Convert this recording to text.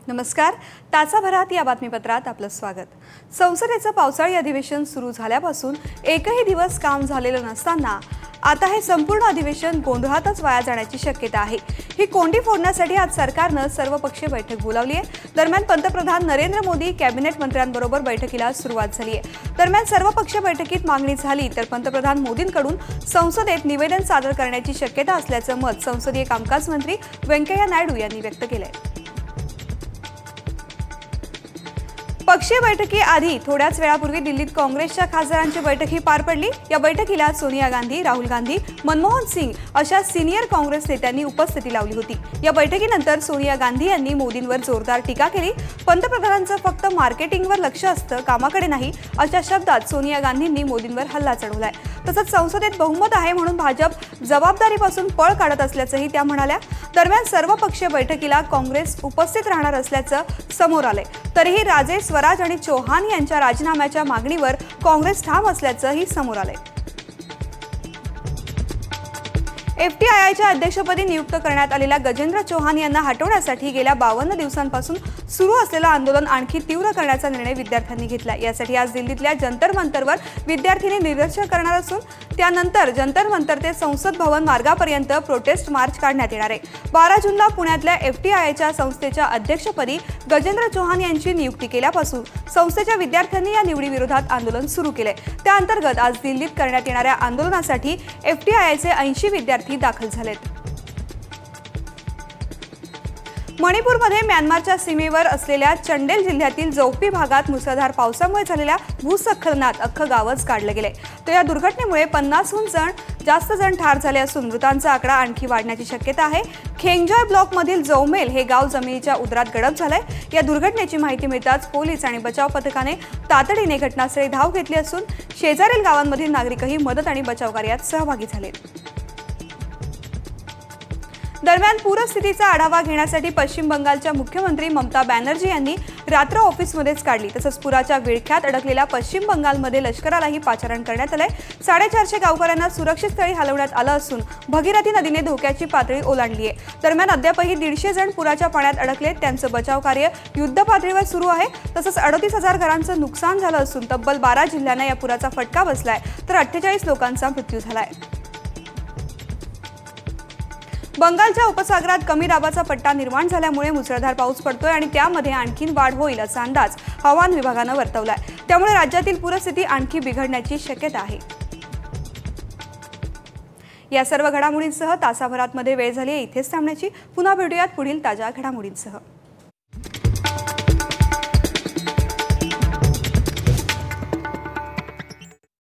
नमस्कार. तासाभरात या बातमीपत्रात आपलं स्वागत. संसदेचं पावसाळी अधिवेशन सुरू झाल्यापासून एकही दिवस काम झालेलं नसताना आता हे संपूर्ण अधिवेशन गोंधळातच वाया जाण्याची शक्यता आहे. ही कोंडी फोडण्यासाठी आज सरकारनं सर्वपक्षीय बैठक बोलावली आहे. दरम्यान पंतप्रधान नरेंद्र मोदी कॅबिनेट मंत्र्यांबरोबर बैठकीला सुरुवात झाली आहे. दरम्यान सर्वपक्षीय बैठकीत मागणी झाली तर पंतप्रधान मोदींकडून संसदेत निवेदन सादर करण्याची शक्यता असल्याचं मत संसदीय कामकाज मंत्री व्यंकय्या नायडू यांनी व्यक्त केलंय. पक्षीय बैठकीआधी थोड्याच वेळापूर्वी दिल्लीत काँग्रेसच्या खासदारांची बैठकही पार पडली. या बैठकीला सोनिया गांधी, राहुल गांधी, मनमोहन सिंग अशा सिनियर काँग्रेस नेत्यांनी उपस्थिती लावली होती. या बैठकीनंतर सोनिया गांधी यांनी मोदींवर जोरदार टीका केली. पंतप्रधानांचं फक्त मार्केटिंगवर लक्ष असतं, कामाकडे नाही, अशा शब्दात सोनिया गांधींनी मोदींवर हल्ला चढवलाय. तसंच संसदेत बहुमत आहे म्हणून भाजप जबाबदारीपासून पळ काढत असल्याचंही त्या म्हणाल्या. दरम्यान सर्वपक्षीय बैठकीला काँग्रेस उपस्थित राहणार असल्याचं समोर आलंय. तरीही राजे, स्वराज आणि चौहान यांच्या राजीनाम्याच्या मागणीवर काँग्रेस ठाम असल्याचंही समोर आलंय. FTIIच्या अध्यक्षपदी नियुक्त करण्यात आलेल्या गजेंद्र चौहान यांना हटवण्यासाठी गेल्या 52 दिवसांपासून सुरू असलेलं आंदोलन आणखी तीव्र करण्याचा निर्णय विद्यार्थ्यांनी घेतला. यासाठी आज दिल्लीतल्या जंतर मंतरवर विद्यार्थ्यांनी निदर्शन करणार असून त्यानंतर जंतर मंतर ते संसद भवन मार्गापर्यंत प्रोटेस्ट मार्च काढण्यात येणार आहे. 12 जूनला पुण्यातल्या FTIIच्या संस्थेच्या अध्यक्षपदी गजेंद्र चौहान यांची नियुक्ती केल्यापासून संस्थेच्या विद्यार्थ्यांनी या निवडीविरोधात आंदोलन सुरू केले. त्या अंतर्गत आज दिल्लीत करण्यात येणाऱ्या आंदोलनासाठी FTIIचे 80 विद्यार्थी दाखल झालेत. मणिपूरमध्ये म्यानमारच्या सीमेवर असलेल्या चंडेल जिल्ह्यातील जोपी भागात मुसळधार पावसामुळे झालेल्या भूस्खलनात अख्खं गावच काढलं गेलंय. तर या दुर्घटनेमुळे 50हून जास्त जण ठार झाले असून मृतांचा आकडा आणखी वाढण्याची शक्यता आहे. खेंगजॉय ब्लॉकमधील जौमेल हे गाव जमिनीच्या उदरात गडप झालंय. या दुर्घटनेची माहिती मिळताच पोलीस आणि बचाव पथकाने तातडीने घटनास्थळी धाव घेतली असून शेजारील गावांमधील नागरिकही मदत आणि बचाव कार्यात सहभागी झालेत. दरम्यान पूरस्थितीचा आढावा घेण्यासाठी पश्चिम बंगालच्या मुख्यमंत्री ममता बॅनर्जी यांनी रात्र ऑफिसमध्येच काढली. तसंच पुराच्या विळख्यात अडकलेल्या पश्चिम बंगालमध्ये लष्करालाही पाचारण करण्यात आलंय. 450 गावकऱ्यांना सुरक्षित स्थळी हलवण्यात आलं असून भगीरथी नदीने धोक्याची पातळी ओलांडली आहे. दरम्यान अद्यापही 150 जण पुराच्या पाण्यात अडकलेत. त्यांचं बचाव कार्य युद्ध पातळीवर सुरू आहे. तसंच 38,000 घरांचं नुकसान झालं असून तब्बल 12 जिल्ह्यांना या पुराचा फटका बसलाय तर 48 लोकांचा मृत्यू झालाय. बंगालच्या उपसागरात कमी दाबाचा पट्टा निर्माण झाल्यामुळे मुसळधार पाऊस पडतोय आणि त्यामध्ये आणखीन वाढ होईल असा अंदाज हवामान विभागानं वर्तवलाय. त्यामुळे राज्यातील पूरस्थिती आणखी बिघडण्याची शक्यता आहे. या सर्व घडामोडींसह तासाभरात वेळ झाली आहे इथेच थांबण्याची. पुन्हा भेटूयात पुढील ताज्या घडामोडींसह.